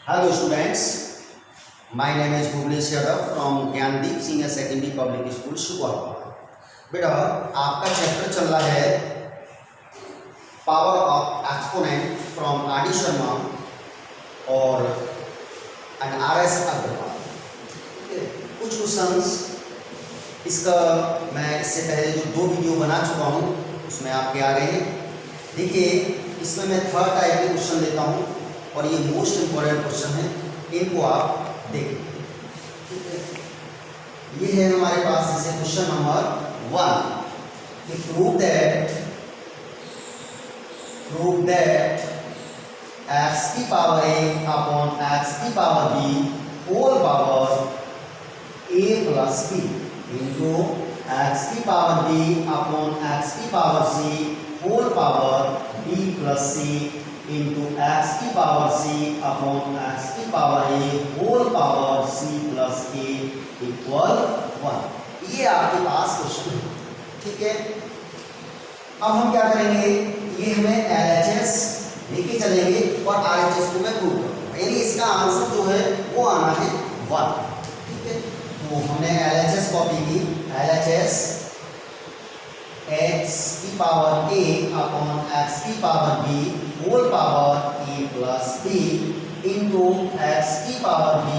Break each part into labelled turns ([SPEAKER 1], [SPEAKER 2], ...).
[SPEAKER 1] Hello students, my name is Bhuvnesh Yadav from Gyandeep Senior Secondary Public School शुक्र। बेटा आपका chapter चल रहा है power of exponent from R D Sharma और आर एस अग्रवाल। कुछ क्वेश्चंस इसका मैं इससे पहले जो 2 वीडियो बना चुका हूँ उसमें आपके आ गए हैं। देखिए इसमें मैं थर्ड टाइप के क्वेश्चन लेता हूँ और ये मोस्ट इम्पोर्टेंट क्वेश्चन है, इनको आप देखें। ये है हमारे पास जैसे क्वेश्चन नंबर 1 कि प्रूव दैट x की पावर a अपॉन x की power b whole power a plus b into x की पावर b अपॉन x की power c whole power b plus c into x की power c upon x की power a whole power c plus a equal 1। ये आपके पास question है, ठीक है। अब हम क्या करेंगे, ये हमें LHS लेके चलेंगे और RHS को मैं प्रूव करूंगा, यानी इसका आंसर जो है वो आना है 1, ठीक है। तो हमने LHS कॉपी की, LHS x की पावर a अपॉन x की power b whole power a plus b into x की पावर b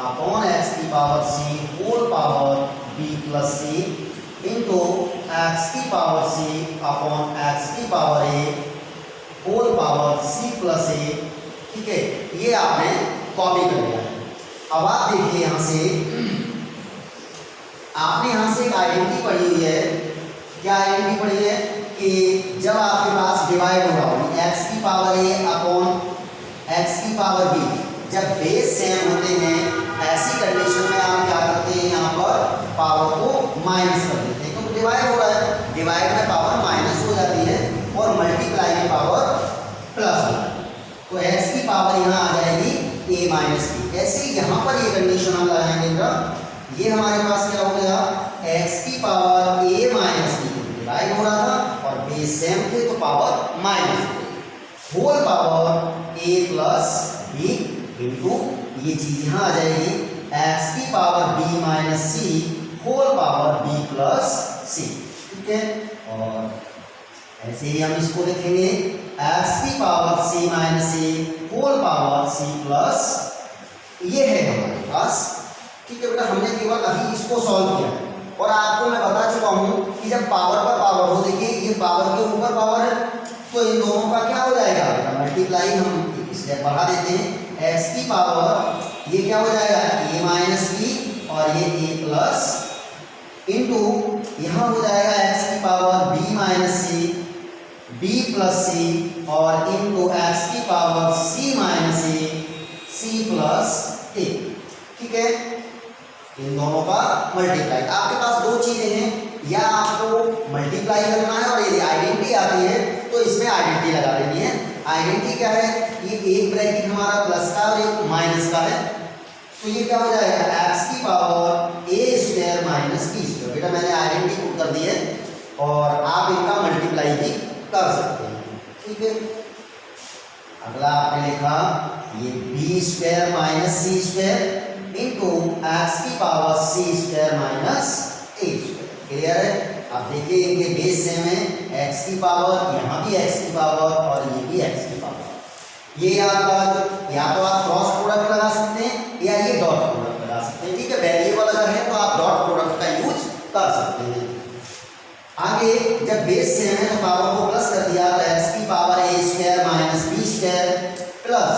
[SPEAKER 1] अपॉन x की power c whole power b plus c into x की पावर c अपॉन x की power a whole power c plus a, ठीक है। ये आपने copy कर लिया है। अब आप देखिए यहाँ से आपने यहाँ से एक आइडेंटिटी पढ़ी हुई है। क्या आइडेंटिटी पढ़ी है कि जब आपके पास डिवाइड होगा x की पावर a अपॉन x की पावर b, जब बेस सेम होते हैं ऐसी कंडीशन में आप क्या करते हैं, यहाँ पर पावर को माइनस कर देते हैं, क्योंकि डिवाइड हो रहा है, डिवाइड में पावर माइनस हो जाती है और मल्टीप्लाई में पावर प्लस हो जाती है। तो x की पावर यहाँ आ जाएगी a माइनस b। ऐसे ही यहाँ पर ये कंडीशन हम लगाएंगे, ये हमारे पास क्या हो गया, x की power a minus b divide हो रहा था और बेस सेम थे तो power minus whole power a plus b into ये चीज यहाँ आ जाएगी x की power b minus c whole power b plus c, ठीक है। और ऐसे ही हम इसको लिखेंगे x की power c minus a whole power c plus, ये है हमारे पास, ठीक है बेटा। हमने केवल अभी इसको सॉल्व किया और आपको मैं बता चुका हूँ कि जब पावर पर पावर हो, देखिए ये पावर के ऊपर पावर है तो इन दोनों का क्या हो जाएगा, मल्टीप्लाई हम इसलिए बढ़ा देते हैं। x की पावर ये क्या हो जाएगा a माइनस b और ये a प्लस इंटू यहाँ हो जाएगा x की power b minus c b plus c और इंटू x की power c minus a c plus a, ठीक है। इन दोनों का मल्टीप्लाई, आपके पास 2 चीजें हैं, या आपको मल्टीप्लाई करना है और यदि आइडेंटिटी आती है तो इसमें आइडेंटिटी लगा देनी है। आइडेंटिटी क्या है, ये एक ब्रैकेट हमारा प्लस का और एक माइनस का है, तो ये क्या हो जाएगा x की power a square minus b square. बेटा मैंने आइडेंटिटी पुट कर दी है और आप इनका मल्टीप्लाई भी कर सकते हैं, ठीक है। अगला आपने लिखा ये b square minus c square into x की power c square minus a square, clear है। अब देखिए इनके बेस सेम है, x की पावर यहाँ भी x की पावर और ये भी x की पावर। ये आपका या तो आप क्रॉस प्रोडक्ट लगा सकते हैं या ये डॉट प्रोडक्ट लगा सकते हैं, ठीक है। वेरिएबल अगर है तो आप डॉट प्रोडक्ट का यूज कर सकते हैं। आगे जब बेस सेम है तो पावर को प्लस कर दिया तो x की power a square minus b square plus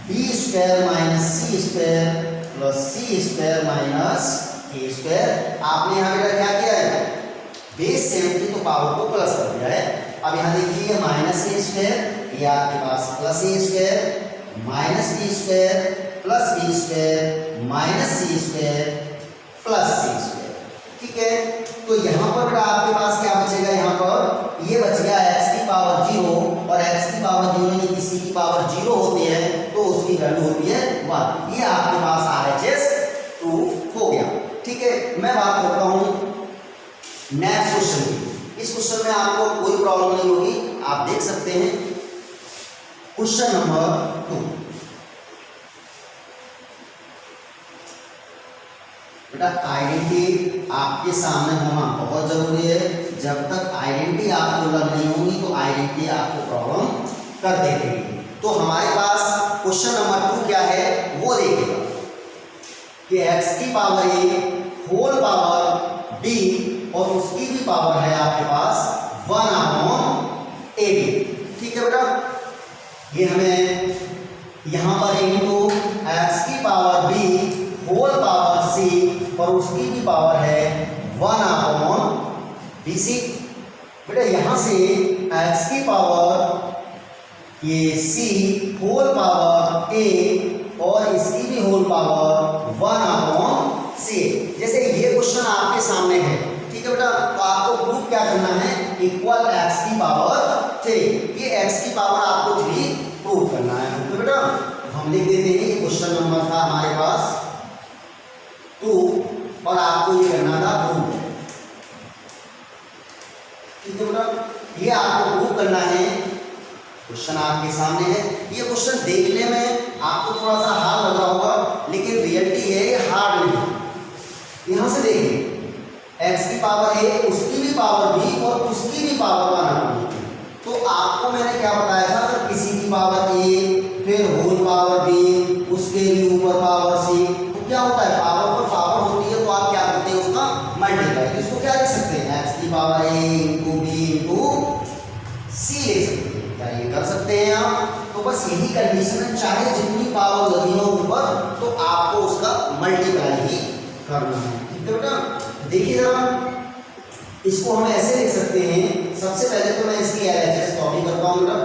[SPEAKER 1] b square minus c square plus c square minus a square. आपने यहाँ बेटा क्या किया है, बेस सेम थी तो पावर को प्लस कर दिया है। अब यहाँ देखिए माइनस a स्क्वायर, ये आपके पास plus a square minus b square plus b square minus c square plus c square, ठीक है। तो यहाँ पर बेटा आपके पास क्या बचेगा, यहाँ पर ये बच गया x की पावर 0 और x की पावर 0 यानी किसी की पावर 0 होती है तो उसकी वैल्यू होती है 1। ये आपके पास RHS प्रूफ हो गया, ठीक है। मैं बात करता हूँ नेक्स्ट क्वेश्चन की। इस क्वेश्चन में आपको कोई प्रॉब्लम नहीं होगी, आप देख सकते हैं। क्वेश्चन नंबर 2 बेटा आइडेंटिटी आपके सामने होना बहुत जरूरी है। जब तक आइडेंटिटी आपको लर्न नहीं होगी तो आइडेंटिटी आपको प्रॉब्लम कर देगी। तो हमारे पास क्वेश्चन नंबर 2 क्या है वो देखिएगा कि x की power a whole power b और उसकी भी पावर है आपके पास 1/ab। ठीक है बेटा, ये हमें यहाँ पर इनटू x की power b whole power c और उसकी भी पावर है 1/bc। बेटा यहाँ से x की पावर ये c होल पावर a और इसकी भी होल पावर 1/c। जैसे ये क्वेश्चन आपके सामने है, ठीक है बेटा, तो आपको प्रूफ क्या करना है, इक्वल x की पावर 3। ये x की पावर आपको 3 प्रूफ करना है। तो बेटा हम लिख देते हैं, ये क्वेश्चन नंबर था हमारे पास 2 और आपको ये करना था प्रूफ। ठीक है बेटा, ये आपको प्रूफ करना है। क्वेश्चन आपके सामने है। ये क्वेश्चन देखने में आपको थोड़ा सा हार्ड लग रहा होगा, लेकिन रियलिटी है ये हार्ड नहीं। यहां से देखिए x की पावर a उसकी भी पावर b और उसकी भी पावर 1/b। तो आपको मैंने क्या बताया था, अगर किसी की पावर a फिर होल पावर b उसके भी ऊपर पावर c, तो क्या होता है, पावर पर पावर होती है तो आप क्या करते हैं उसका मल्टीप्लाई। इसको क्या लिख सकते हैं, x की power a into b into c ले सकते हैं। क्या ये कर सकते हैं आप? तो बस यही कंडीशन है, चाहे जितनी पावर लगी हो ऊपर तो आपको उसका मल्टीप्लाई ही करना है। ठीक है बेटा, देखिए जरा इसको हम ऐसे लिख सकते हैं। सबसे पहले तो मैं इसकी LHS कॉपी करता हूँ बेटा,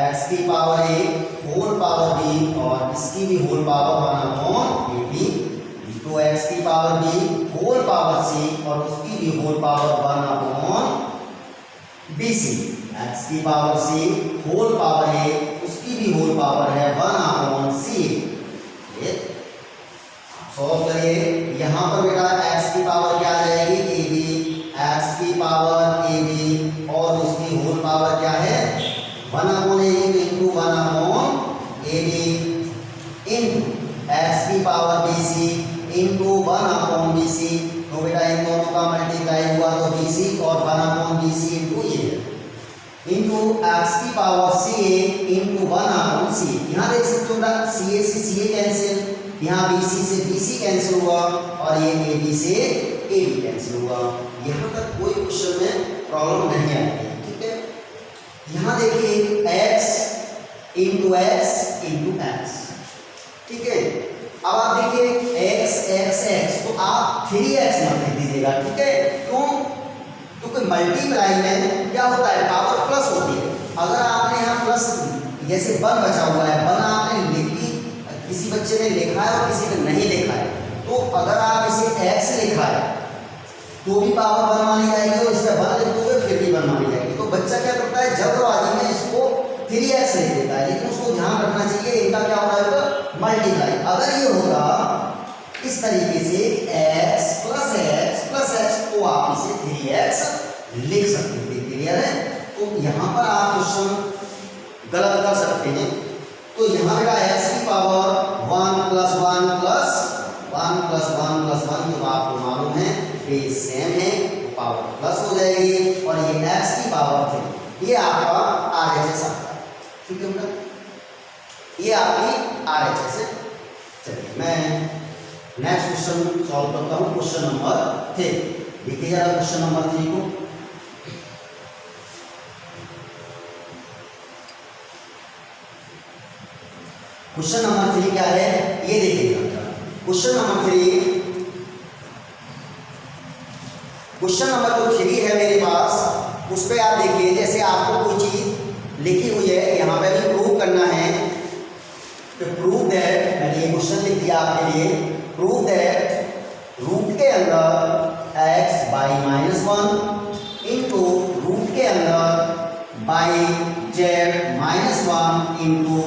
[SPEAKER 1] x की power a whole power b और इसकी भी होल पावर 1/ab तो x की power b whole power c और उसकी भी होल पावर 1/bc। x की power c whole power a उसकी भी होल पावर है 1/c। ये सॉल्व करिए। यहाँ पर बेटा x की पावर क्या आ जाएगी, ab, x की पावर ab और उसकी होल पावर क्या है 1/ab into 1/ab into x की पावर bc इंटू 1/bc। तो बेटा इन दोनों का मल्टीप्लाई हुआ तो bc और 1/bc इंटू ये इंटू x की पावर ca इंटू 1/c। यहाँ देख सकते हो बेटा ca से ca कैंसिल, यहाँ bc से bc कैंसिल हुआ और ये ab से ab कैंसिल हुआ। यहाँ तक कोई क्वेश्चन में प्रॉब्लम नहीं आती है। ठीक है, यहाँ देखिए x इंटू x। ठीक है, अब आप देखिए x तो आप 3x मत लिख दीजिएगा। ठीक है, क्यों, क्योंकि मल्टीप्लाई में क्या होता है, पावर प्लस होती है। अगर आपने यहाँ प्लस जैसे 1 बचा हुआ है, 1 आपने लिखी, किसी बच्चे ने लिखा है और किसी ने नहीं लिखा है, तो अगर आप इसे x लिखा है तो भी पावर 1 मानी जाएगी और इसका 1 लिख दोगे फिर भी 1 मानी जाएगी। तो बच्चा क्या करता है, जल्दबाजी में इसको 3x लिख देता है, लेकिन उसको ध्यान रखना चाहिए इनका क्या होगा मल्टीप्लाई। अगर ये होगा इस तरीके से x प्लस x तो आप इसे 3x लिख सकते हैं। क्लियर है? तो यहाँ पर आप क्वेश्चन गलत कर सकते हैं। तो यहाँ बेटा x की power 1 plus 1 plus 1 plus 1 plus 1 जो आपको मालूम है ये सेम है, पावर प्लस हो जाएगी और ये x की पावर 3, ये आपका RHS आता है। ठीक है बेटा, ये आपकी RHS है। चलिए मैं नेक्स्ट क्वेश्चन सॉल्व करता हूँ, क्वेश्चन नंबर 3। देखिए जरा क्वेश्चन नंबर 3 को। क्वेश्चन नंबर 3 क्या है ये देखिएगा। क्वेश्चन नंबर 3 है मेरे पास, उस पर आप देखिए। जैसे आपको कोई चीज लिखी हुई है, यहाँ पे भी प्रूव करना है तो प्रूव दैट, मैंने ये क्वेश्चन लिख दिया आपके लिए, प्रूव दैट रूट के अंदर x बाई -1 इंटू रूट के अंदर बाई z-1 इंटू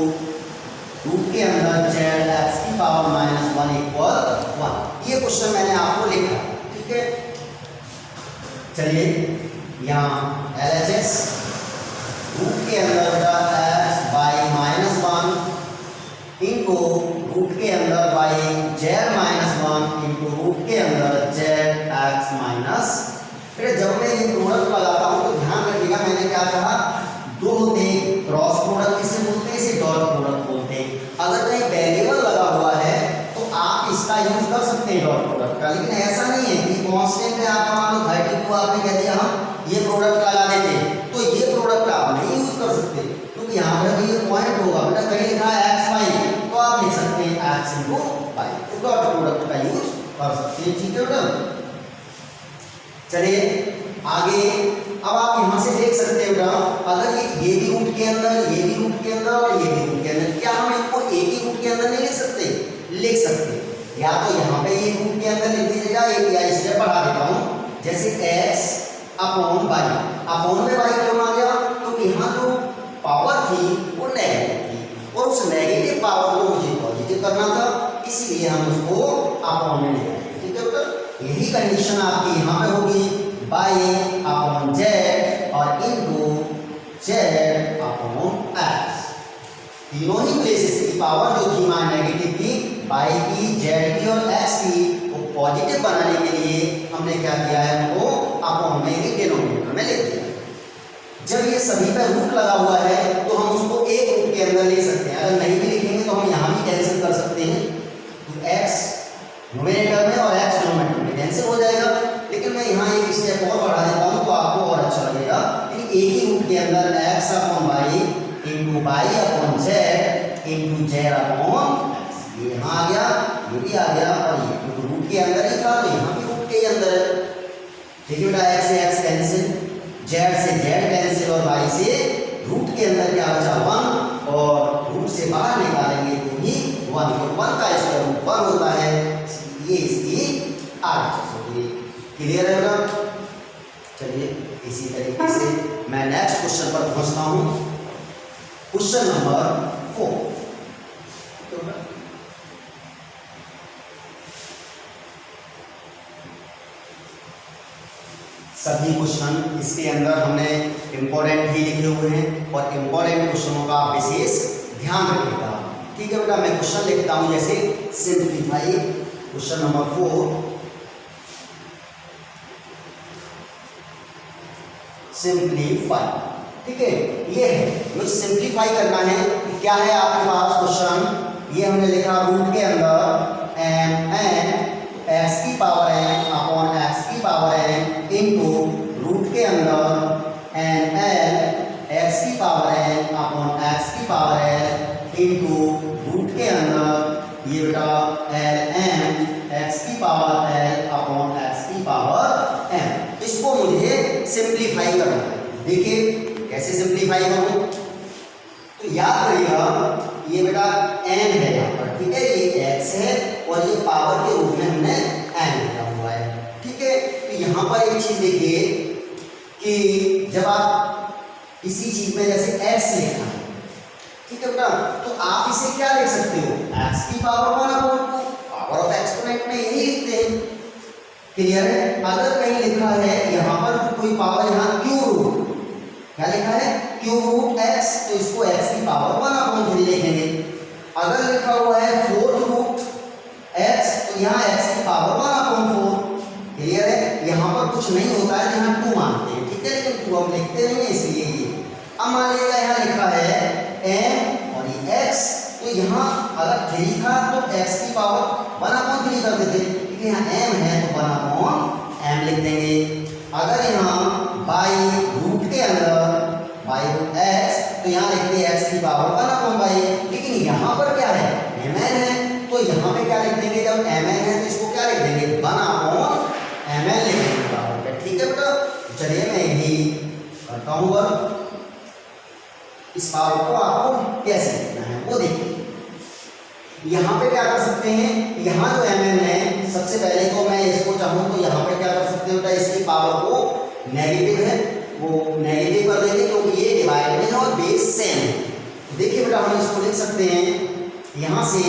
[SPEAKER 1] रूट के अंदर z x की पावर -1 इक्वल 1। ये क्वेश्चन मैंने आपको लिखा। ठीक है, चलिए यहाँ LHS रूट के अंदर x बाई -1 इंटू रूट के अंदर बाई z-1 क्या कहा, दो होते हैं क्रॉस प्रोडक्ट किसे बोलते हैं, इसे डॉट प्रोडक्ट बोलते हैं। अगर कहीं वेरिएबल लगा हुआ है तो आप इसका यूज कर सकते हैं डॉट प्रोडक्ट का, लेकिन ऐसा नहीं है कि कांस्टेंट है आपका मान लो 32 आपने कह दिया हम ये प्रोडक्ट लगा देते हैं तो ये प्रोडक्ट आप नहीं यूज कर सकते, क्योंकि यहाँ पर ये पॉइंट होगा बेटा, कहीं लिखा है x5 तो आप लिख सकते हैं x into y, तो डॉट प्रोडक्ट का यूज कर सकते हैं। ठीक है बेटा, चलिए आगे। अब आप यहाँ से देख सकते हैं बेटा, अगर ये भी रूट के अंदर, ये भी रूट के अंदर और ये भी रूट के अंदर, क्या हम इनको एक ही रूट के अंदर नहीं लिख सकते, लिख सकते। या तो यहाँ पे ये रूट के अंदर लिख दीजिएगा, एक या स्टेप बढ़ा देता हूँ, जैसे x अपॉन y, अपॉन में y क्यों आ गया, क्योंकि यहाँ जो पावर थी वो नेगेटिव थी और उस नेगेटिव पावर को मुझे पॉजिटिव करना था, इसीलिए हम उसको अपॉन में ले आए। ठीक है बेटा, यही कंडीशन आपकी यहाँ पे होगी, बाई अपॉन जेड और इनटू जेड अपॉन एक्स। तीनों ही प्लेसेस की पावर जो थी वहाँ नेगेटिव थी, बाई की, जेड की और एक्स की, वो पॉजिटिव बनाने के लिए हमने क्या किया है, उनको अपॉन में ही डिनोमिनेटर में लिख दिया। जब ये सभी पे रूट लगा हुआ है तो हम उसको एक रूट के अंदर ले सकते हैं, अगर नहीं भी लिखेंगे तो हम यहाँ भी कैंसिल कर सकते हैं, तो एक्स न्यूमरेटर में और एक्स डिनोमिनेटर में कैंसिल हो जाएगा। लेकिन मैं यहाँ एक स्टेप और बढ़ा देता हूँ तो आपको और अच्छा लगेगा कि एक ही रूट के अंदर x upon y into y upon z into z upon x, ये यहाँ आ गया, ये भी आ गया, और ये रूट के अंदर ही था तो यहाँ भी रूट के ही अंदर है। देखिए बेटा, एक्स से एक्स कैंसिल, जेड से जेड कैंसिल और वाई से रूट के अंदर क्या बचा 1, और रूट से बाहर निकालेंगे तो ही 1, तो 1 का स्क्वायर रूट 1 होता है, ये इसकी RHS होती है। क्लियर है बेटा? चलिए इसी तरीके से मैं नेक्स्ट क्वेश्चन पर पहुंचता हूं, क्वेश्चन नंबर 4। सभी क्वेश्चन इसके अंदर हमने इंपॉर्टेंट ही लिखे हुए हैं और इंपॉर्टेंट क्वेश्चनों का विशेष ध्यान रखिएगा। ठीक है बेटा, मैं क्वेश्चन लिखता हूं, जैसे सिंप्लीफाई क्वेश्चन नंबर 4, सिंप्लीफाई। ठीक है, ये है मुझे सिंप्लीफाई करना है। क्या है आपके पास क्वेश्चन, ये हमने लिखा रूट के अंदर एन एक्स की पावर एन अपॉन एक्स की पावर एन इनटू रूट के अंदर एन एल एक्स की पावर एन अपॉन एक्स की पावर एन इनटू रूट के अंदर ये बेटा एल एन एक्स की पावर एल अपॉन एक्स की पावर एन। इसको मुझे सिंप्लीफाई करना है। देखिए कैसे सिंप्लीफाई करूं, तो याद रखिएगा ये बेटा n है यहाँ पर, ठीक है, ये x है और ये पावर के रूप में हमने n लिखा हुआ है। ठीक है, तो यहाँ पर एक चीज देखिए कि जब आप किसी चीज में जैसे x लिखना है, ठीक है बेटा, तो आप इसे क्या लिख सकते हो, x की power 1 upon 2, power of exponent में यही लिखते हैं। क्लियर है? अगर कहीं लिखा है यहाँ पर कोई पावर, यहाँ क्यूब रूट, क्या लिखा है क्यूब रूट x, तो इसको x की पावर 1 अपॉन 3 लिखेंगे। अगर लिखा हुआ है फोर्थ रूट x, तो यहाँ x की पावर 1 अपॉन 4। क्लियर है? यहाँ पर कुछ नहीं होता है, यहाँ 2 मानते हैं, ठीक है, लेकिन 2 हम लिखते नहीं है इसलिए ये। अब मान लीजिएगा यहाँ लिखा है m और ये x, तो यहाँ अगर 3 था तो x की पावर 1 अपॉन 3 कर देते, क्योंकि यहाँ m है तो 1 अपॉन m लिख देंगे। अगर यहाँ बाई रूट के अंदर बाई रूट x, तो यहाँ लिखते हैं x की पावर 1 अपॉन बाई, लेकिन यहाँ पर क्या है mn है, तो यहाँ पे क्या लिख देंगे, जब mn है तो इसको क्या लिख देंगे 1 अपॉन mn लिख देंगे पावर पे। ठीक है बेटा, चलिए मैं यही करता हूँ वर्क। इस पावर को आपको कैसे लिखना है वो देखिए। यहाँ पे क्या कर सकते हैं, यहाँ जो mn है, सबसे पहले तो मैं इसको चाहूँ तो यहाँ पे क्या कर सकते हैं बेटा, इसकी पावर को नेगेटिव है वो नेगेटिव कर देंगे, क्योंकि ये डिवाइड में है और बेस सेम है। देखिए बेटा, हम इसको लिख सकते हैं यहाँ से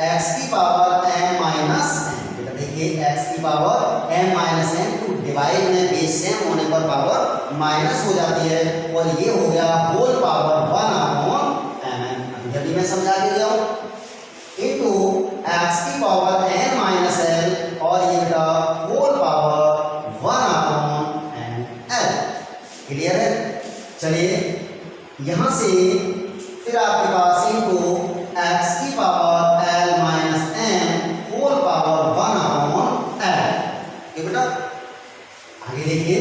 [SPEAKER 1] x की पावर m माइनस n। बेटा देखिए x की पावर m माइनस n, तो डिवाइड में बेस सेम होने पर पावर माइनस हो जाती है, और ये हो गया होल पावर 1 अपॉन mn। जल्दी मैं समझा के दिया हूँ, इनटू x की पावर n माइनस l, और ये बेटा whole power 1 upon n l। Clear है? चलिए यहां से फिर आपके पास इनको x की power l minus m whole power 1 upon l। ये बेटा आगे देखिए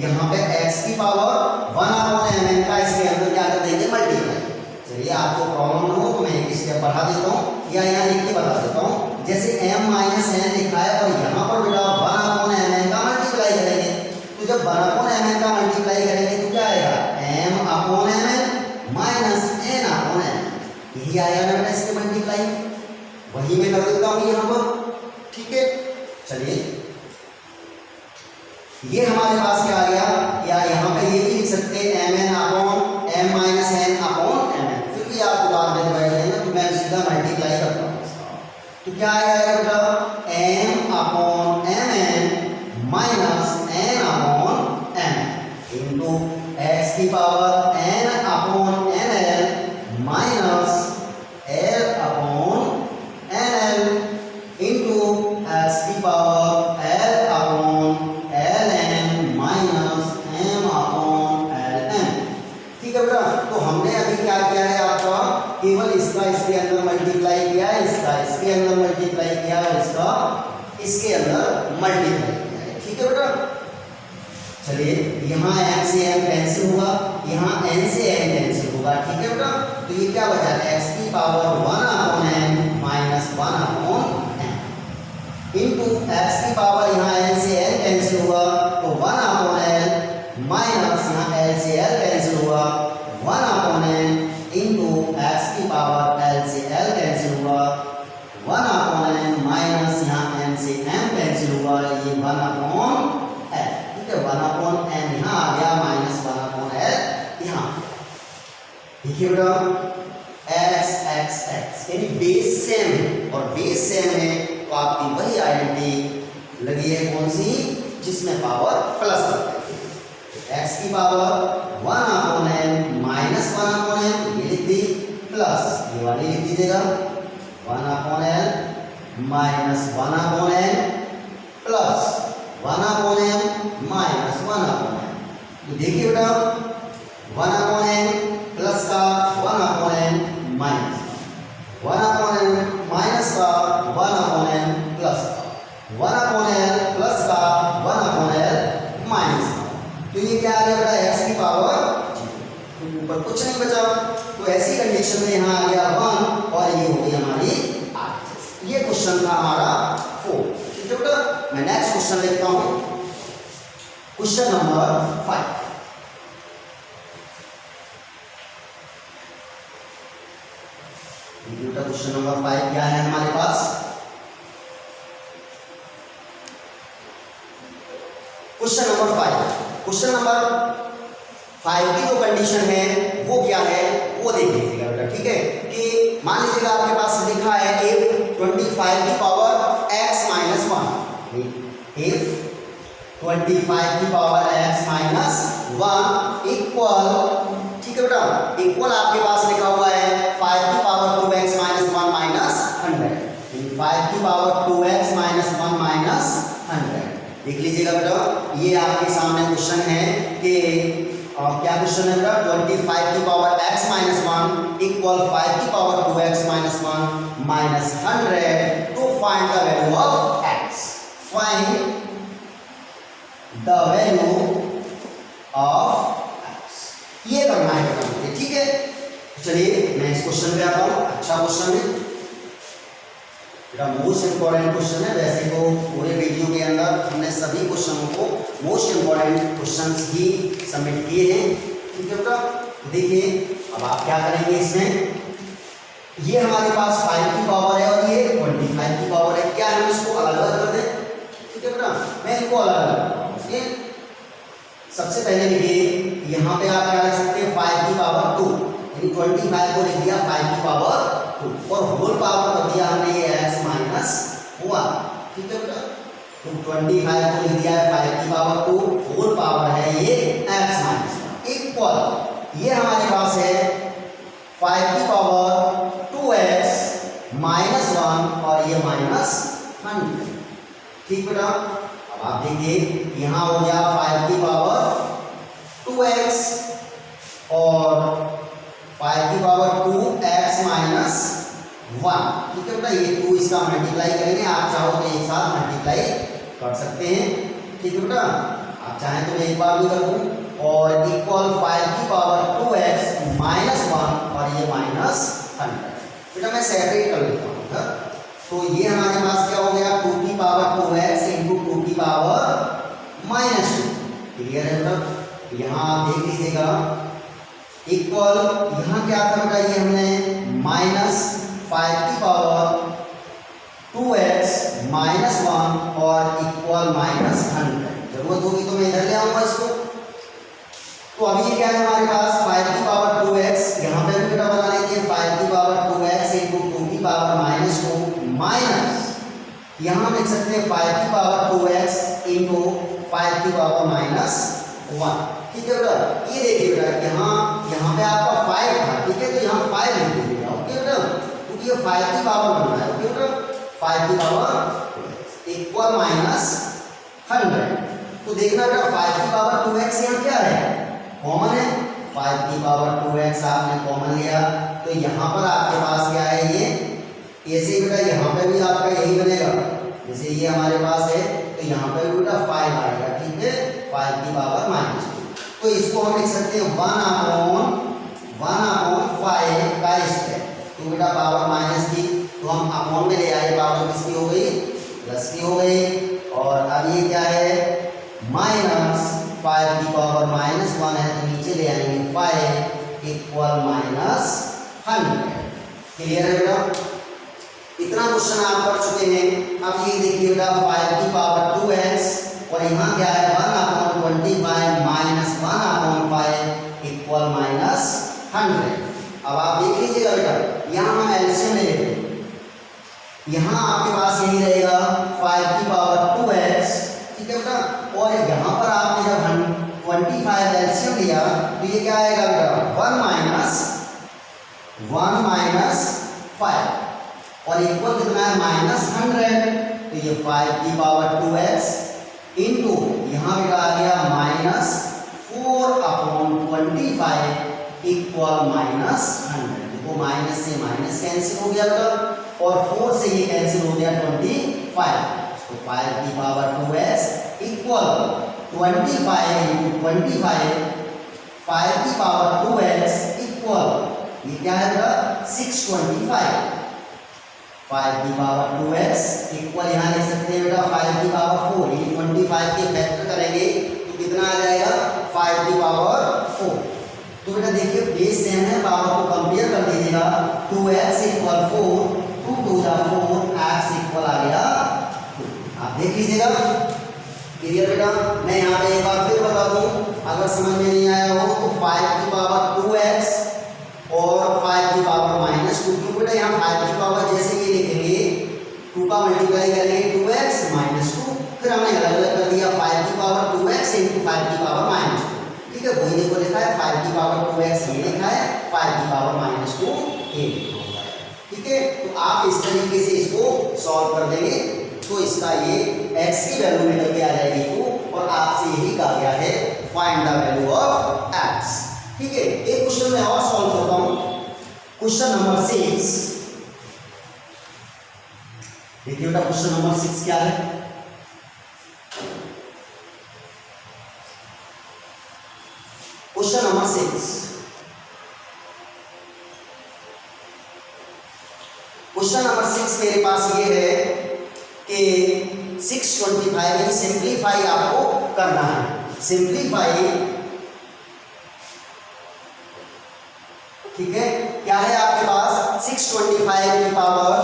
[SPEAKER 1] यहाँ पे x की पावर 1 अपॉन m का इसके अंदर क्या कर देंगे मल्टीप्लाई। चलिए आपको प्रॉब्लम ना हो तो मैं एक स्टेप बढ़ा देता हूँ या यहाँ लिख के बता देता हूँ। जैसे m माइनस n लिखा है और यहाँ पर बेटा 1 अपॉन m का मल्टीप्लाई करेंगे, तो जब 1 अपॉन m का मल्टीप्लाई करेंगे तो क्या आएगा m upon m minus n upon m, यही आएगा ना बेटा इसके मल्टीप्लाई, वही मैं कर देता हूँ यहाँ पर। ठीक है चलिए ये हमारे पास क्या आ गया, या यहाँ पे ये भी लिख सकते हैं mn upon m minus n upon mn। फिर भी आप उदाहरण देते बैठ जाएंगे तो मैं सीधा मल्टीप्लाई करता हूँ, तो क्या आएगा बेटा m upon mn minus n upon m into x की power n upon nl minus l upon nl into x की power l upon ln minus m upon ln। ठीक है बेटा, तो हमने अभी क्या किया है आपका, केवल इसका इसके अंदर मल्टीप्लाई किया है, इसका इसके अंदर मल्टीप्लाई किया है, इसका इसके अंदर मल्टीप्लाई किया है। ठीक है बेटा चलिए यहाँ m से m कैंसिल होगा, यहाँ n से n कैंसिल होगा। ठीक है बेटा, तो ये क्या बचा x की power 1 upon n minus 1 upon n into x की पावर यहाँ n से n कैंसिल हुआ तो 1 अपॉन l माइनस यहाँ l से l कैंसिल हुआ 1 अपॉन n इंटू x की पावर l से l कैंसिल हुआ 1 अपॉन n माइनस यहाँ m से m कैंसिल हुआ, ये 1 अपॉन l। ठीक है 1 अपॉन n यहाँ आ गया माइनस 1 अपॉन l यहाँ। देखिए बेटा x x x यानी बेस सेम है, और बेस सेम है तो आपकी वही आइडेंटिटी लगी है कौन सी, जिसमें पावर प्लस करते हैं। x की power 1 upon n minus 1 upon n ये लिख दी, प्लस ये वाली लिख दीजिएगा 1 upon l minus 1 upon n plus 1 upon m minus 1 upon n। तो देखिए बेटा 1 अपॉन n प्लस का 1 upon n minus 1 upon n minus का 1 upon n plus 1 upon l plus का 1 अपॉन l माइनस। तो ये क्या आ गया बेटा x की पावर, ऊपर कुछ नहीं बचा, तो ऐसी कंडीशन में यहाँ आ गया 1 और ये हो गई हमारी 8। ये क्वेश्चन था हमारा 4। ठीक है बेटा, मैं नेक्स्ट क्वेश्चन लिखता हूँ, क्वेश्चन नंबर 5। क्वेश्चन नंबर 5 क्या है हमारे पास, क्वेश्चन नंबर 5। क्वेश्चन नंबर 5 की जो कंडीशन है वो क्या है वो देख लीजिएगा बेटा। ठीक है कि मान लीजिएगा आपके पास लिखा है if 25 की पावर x माइनस 1, if 25 की पावर x माइनस 1 इक्वल, ठीक है बेटा इक्वल आपके पास लिखा हुआ है 5 की पावर 2x माइनस 1 माइनस 100, 5 की पावर 2x माइनस 1 माइनस 100। देख लीजिएगा बेटा ये आपके सामने क्वेश्चन है कि क्या क्वेश्चन है बेटा 25 की पावर x माइनस 1 इक्वल 5 की power 2x minus 1 minus 100 to find the value of x। Find the value of x, ये करना है बेटा मुझे। ठीक है चलिए मैं इस क्वेश्चन पे आता हूँ। अच्छा क्वेश्चन है बेटा, मोस्ट इंपॉर्टेंट क्वेश्चन है। वैसे तो पूरे वीडियो के अंदर हमने सभी क्वेश्चनों को मोस्ट इंपॉर्टेंट क्वेश्चंस ही सबमिट किए हैं। ठीक है बेटा, देखिए अब आप क्या करेंगे इसमें, ये हमारे पास 5 की पावर है और ये 25 की पावर है, क्या हम इसको अलग अलग कर दें। ठीक है बेटा, मैं इनको अलग अलग, ये सबसे पहले देखिए यहाँ पे आप क्या लिख सकते हैं 5 की पावर 2, यानी 25 को लिख दिया 5 की पावर 2 और होल पावर कर दिया हमने ये x माइनस 1। ठीक है बेटा, तो 25 को लिख दिया है 5 की पावर 2, होल पावर है ये x माइनस 1 इक्वल ये हमारे पास है 5 की पावर 2x माइनस 1 और ये माइनस 100। ठीक बेटा, अब आप देखिए यहाँ हो गया 5 की पावर 2x इसका मल्टीप्लाई करेंगे। आप चाहो तो एक साथ मल्टीप्लाई कर सकते हैं, ठीक है बेटा। आप चाहें तो मैं एक बार भी कर दूँ, और इक्वल 5 की पावर 2x माइनस 1 और ये माइनस 100। बेटा मैं सेपरेट कर लेता हूँ। तो ये हमारे पास क्या हो गया, 2 की पावर 2x इंटू 2 की पावर माइनस 2। क्लियर है बेटा। यहाँ आप देख लीजिएगा इक्वल, यहाँ क्या था बेटा, ये हमने माइनस 5 की पावर 2x माइनस 1 और इक्वल माइनस 100। जरूरत होगी तो मैं इधर ले आऊंगा इसको। तो अभी क्या है हमारे पास 5 की पावर 2x, यहाँ पे भी बेटा बना लेते हैं 5 की पावर 2x इंटू 2 की पावर माइनस 2 माइनस, यहाँ लिख सकते हैं 5 की पावर 2x इंटू 5 की पावर माइनस 1। ठीक है बेटा। ये देखिए बेटा, यहाँ पे आपका 5 था, ठीक है, तो यहाँ 5 लिख दीजिएगा। ओके बेटा, क्योंकि ये 5 की पावर बन रहा है। ओके बेटा, 5 की पावर इक्वल माइनस 100। तो देखना बेटा 5 की पावर 2x यहाँ क्या है, कॉमन है। 5 की पावर 2x आपने कॉमन लिया, तो यहाँ पर आपके पास क्या है, ये ऐसे ही बेटा यहाँ पे भी आपका यही बनेगा। जैसे ये हमारे पास है, तो यहाँ पे भी बेटा 5 आएगा। ठीक है, 5 की पावर माइनस 2। तो इसको हम लिख सकते हैं 1/5 का स्क्वायर। तो बेटा पावर माइनस की, तो हम अपॉन में ले आए, पावर किसकी हो गई, प्लस की हो गई। और अब ये क्या है, माइनस 5 की पावर माइनस 1 है, तो नीचे ले आएंगे 5 इक्वल माइनस 100। क्लियर है बेटा। इतना क्वेश्चन आप कर चुके हैं। अब ये देखिए बेटा 5 की पावर 2x और यहाँ क्या है 1/25 माइनस 1/5 इक्वल माइनस 100। अब आप देख लीजिएगा बेटा, यहाँ हम एलसीएम ले लेते हैं। यहाँ आपके पास यही रहेगा 5 की पावर 2x, ठीक है बेटा, और यहाँ पर आपने जब 25 एलसीएम लिया तो ये क्या आएगा बेटा 1 माइनस 5 और इक्वल कितना है -100। तो ये 5 की पावर 2x इंटू यहाँ बेटा आ गया -4/25 इक्वल -100। देखो माइनस से माइनस कैंसिल हो गया बेटा, और 4 से ये कैंसिल हो गया 25। तो 5 की पावर 2x इक्वल 25 इंटू 25, 5 की पावर 2x इक्वल ये क्या है बेटा 625। 5 की पावर 2x इक्वल यहाँ लिख सकते हैं बेटा 5 की पावर 4, ये 25 के फैक्टर करेंगे तो कितना आ जाएगा 5 की पावर 4। तो बेटा देखिए बेस सेम है, पावर को कंपेयर कर दीजिएगा। 2x इक्वल 4, 2 2 जा 4, x इक्वल आ गया 2। आप देख लीजिएगा। क्लियर बेटा। मैं यहाँ पे एक बार फिर बता दूँ, अगर समझ में नहीं आया हो तो 5 की पावर 2x और 5 की पावर माइनस 2, क्योंकि बेटा यहाँ 5 की पावर जैसे ये लिखेंगे 2 का मल्टीप्लाई करेंगे 2x माइनस 2, फिर हमने अलग अलग कर दिया 5 की पावर 2x इंटू 5 की पावर माइनस 2। ठीक है, वही देखो लिखा है 5 की पावर 2x ये लिखा है, 5 की पावर माइनस 2 ये लिखा हुआ है। ठीक है, तो आप इस तरीके से इसको सॉल्व कर देंगे तो इसका ये x की वैल्यू निकल के आ जाएगी 2, और आपसे यही कहा गया है find the value of x। ठीक है, एक क्वेश्चन मैं और सॉल्व करता हूं, क्वेश्चन नंबर 6। देखिए बेटा क्वेश्चन नंबर 6 क्या है। क्वेश्चन नंबर 6, क्वेश्चन नंबर 6 मेरे पास ये है कि 625 यानी सिंप्लीफाई आपको करना है। सिंप्लीफाई, ठीक है, क्या है आपके पास 625 की पावर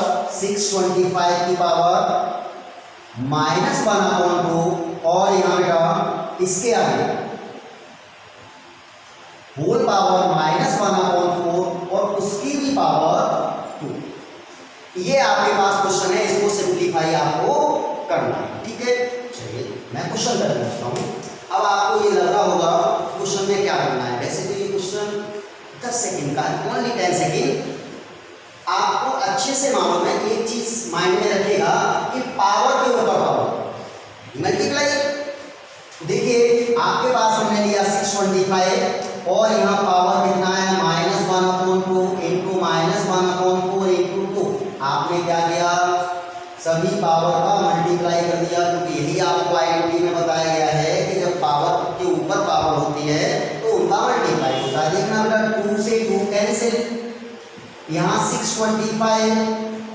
[SPEAKER 1] -1/2 और यहाँ बेटा इसके आगे होल पावर -1/4 और उसकी भी पावर 2। ये आपके पास क्वेश्चन है, इसको सिंप्लीफाई आपको करना है। ठीक है, चलिए मैं क्वेश्चन कर देता हूँ। अब आपको ये लग रहा होगा क्वेश्चन में क्या करना है। वैसे तो ये क्वेश्चन 10 सेकंड का है, ओनली 10 सेकंड। आपको अच्छे से मालूम है, एक चीज माइंड में रखेगा कि पावर के ऊपर पावर मल्टीप्लाई। देखिए आपके पास हमने लिया 625 और यहाँ पावर कितना है -1/2 इंटू -1/4 इंटू 2। आपने क्या किया होता है, देखना बेटा 2 से 2 कैंसिल, यहाँ 625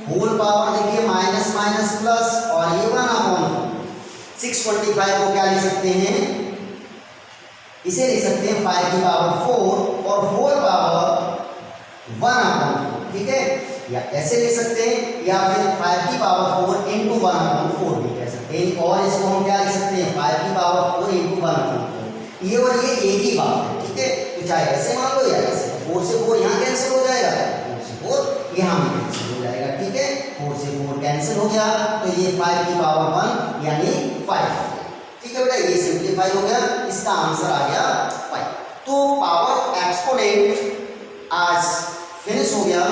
[SPEAKER 1] होल पावर देखिए माइनस माइनस प्लस और ये 1/4। 625 को क्या लिख सकते हैं, इसे लिख सकते हैं 5 की पावर 4 और होल पावर 1/4, ठीक है, या ऐसे लिख सकते हैं या फिर 5 की पावर 4 इंटू 1/4 भी कह सकते हैं, और इसको हम क्या लिख सकते हैं 5 की पावर 4 इंटू 1/4। ये और ये एक ही बात है, ठीक है, तो चाहे ऐसे मान लो या ऐसे, 4 से 4 यहाँ कैंसिल हो जाएगा, 4 से 4 यहाँ भी कैंसिल हो जाएगा, ठीक है, 4 से 4 कैंसिल हो गया, तो ये 5 की पावर 1 यानी 5, ठीक है बेटा, ये सिंप्लीफाई हो गया, इसका आंसर आ गया 5। तो पावर एक्सपोनेंट आज फिनिश हो गया।